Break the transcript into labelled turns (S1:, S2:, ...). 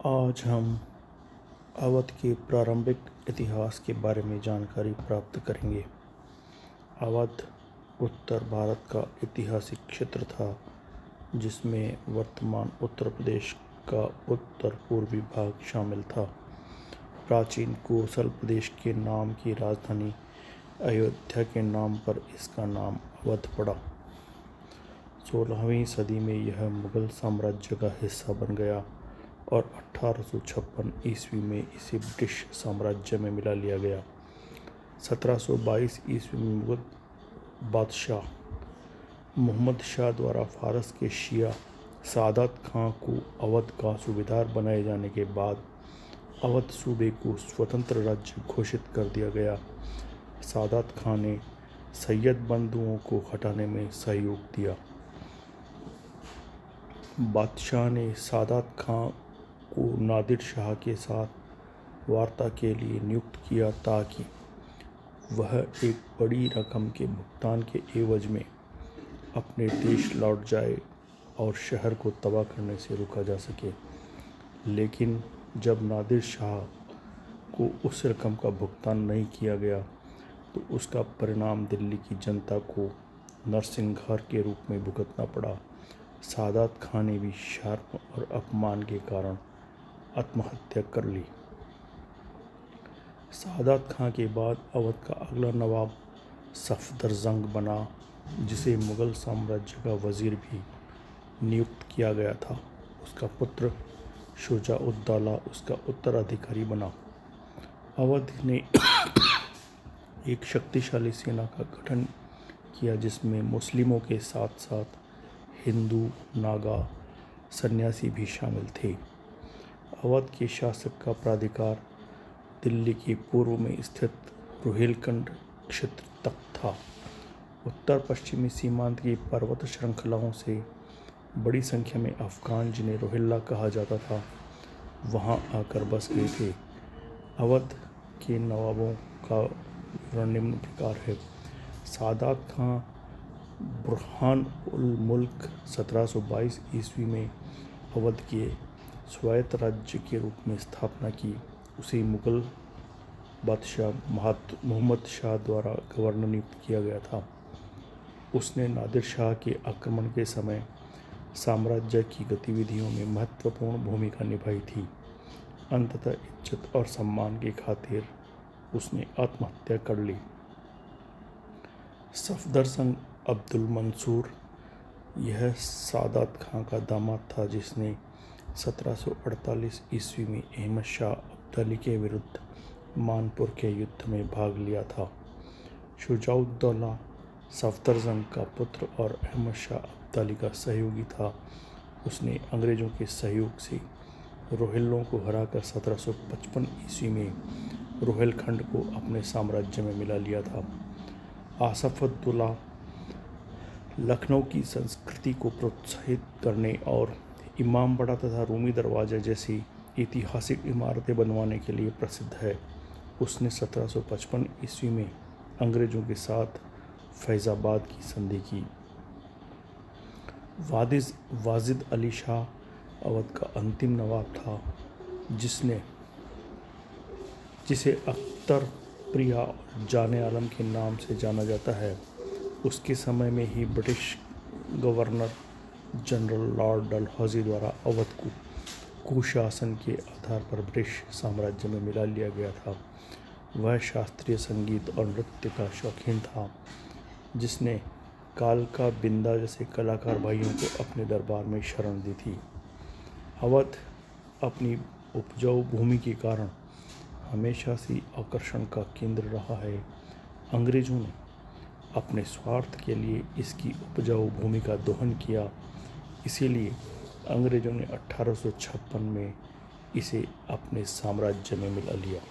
S1: आज हम अवध के प्रारंभिक इतिहास के बारे में जानकारी प्राप्त करेंगे। अवध उत्तर भारत का ऐतिहासिक क्षेत्र था, जिसमें वर्तमान उत्तर प्रदेश का उत्तर पूर्वी भाग शामिल था। प्राचीन कोसल प्रदेश के नाम की राजधानी अयोध्या के नाम पर इसका नाम अवध पड़ा। 16वीं सदी में यह मुगल साम्राज्य का हिस्सा बन गया और 1856 ईस्वी में इसे ब्रिटिश साम्राज्य में मिला लिया गया। 1722 ईस्वी में मुगल बादशाह मुहम्मद शाह द्वारा फारस के शिया सादात खां को अवध का सूबेदार बनाए जाने के बाद अवध सूबे को स्वतंत्र राज्य घोषित कर दिया गया। सादात खां ने सैयद बंधुओं को हटाने में सहयोग दिया। बादशाह ने सादात खां को नादिर शाह के साथ वार्ता के लिए नियुक्त किया ताकि वह एक बड़ी रकम के भुगतान के एवज में अपने देश लौट जाए और शहर को तबाह करने से रोका जा सके। लेकिन जब नादिर शाह को उस रकम का भुगतान नहीं किया गया तो उसका परिणाम दिल्ली की जनता को नरसंहार के रूप में भुगतना पड़ा। सादात खां ने भी शर्म और अपमान के कारण आत्महत्या कर ली। सादात खां के बाद अवध का अगला नवाब सफदरजंग बना, जिसे मुगल साम्राज्य का वजीर भी नियुक्त किया गया था। उसका पुत्र शुजा-उद-दौला उसका उत्तराधिकारी बना। अवध ने एक शक्तिशाली सेना का गठन किया, जिसमें मुस्लिमों के साथ साथ हिंदू, नागा, सन्यासी भी शामिल थे। अवध के शासक का प्राधिकार दिल्ली के पूर्व में स्थित रुहेलखंड क्षेत्र तक था। उत्तर पश्चिमी सीमांत की पर्वत श्रृंखलाओं से बड़ी संख्या में अफगान, जिन्हें रोहिल्ला कहा जाता था, वहां आकर बस गए थे। अवध के नवाबों का विवरण निम्न प्रकार है। सादात खां बुरहान उल मुल्क 1722 ईस्वी में अवध के स्वायत्त राज्य के रूप में स्थापना की। उसे मुगल बादशाह मुहम्मद शाह द्वारा गवर्नर नियुक्त किया गया था। उसने नादिर शाह के आक्रमण के समय साम्राज्य की गतिविधियों में महत्वपूर्ण भूमिका निभाई थी। अंततः इज्जत और सम्मान की खातिर उसने आत्महत्या कर ली। सफदरजंग अब्दुल मंसूर यह सादात खां का दामाद था, जिसने 1748 ईस्वी में अहमद शाह अब्दाली के विरुद्ध मानपुर के युद्ध में भाग लिया था। शुजा-उद-दौला सफदरजंग का पुत्र और अहमद शाह अब्दाली का सहयोगी था। उसने अंग्रेजों के सहयोग से रोहिल्लों को हराकर 1755 ईस्वी में रोहिलखंड को अपने साम्राज्य में मिला लिया था। आसफ-उद-दौला लखनऊ की संस्कृति को प्रोत्साहित करने और इमामबाड़ा तथा रूमी दरवाजा जैसी ऐतिहासिक इमारतें बनवाने के लिए प्रसिद्ध है। उसने 1755 ईस्वी में अंग्रेजों के साथ फैजाबाद की संधि की। वाजिद अली शाह अवध का अंतिम नवाब था, जिसे अख्तर प्रिया और जाने आलम के नाम से जाना जाता है। उसके समय में ही British governor general lord Dalhousie द्वारा अवध को कुशासन के आधार पर ब्रिटिश साम्राज्य में मिला लिया गया था। वह शास्त्रीय संगीत और नृत्य का शौकीन था, जिसने कालका बिंदा जैसे कलाकार भाइयों को अपने दरबार में शरण दी थी। अवध अपनी उपजाऊ भूमि के कारण हमेशा से आकर्षण का केंद्र रहा है। अंग्रेजों ने अपने स्वार्थ के लिए इसकी उपजाऊ भूमि का दोहन किया, इसीलिए अंग्रेजों ने 1856 में इसे अपने साम्राज्य में मिला लिया।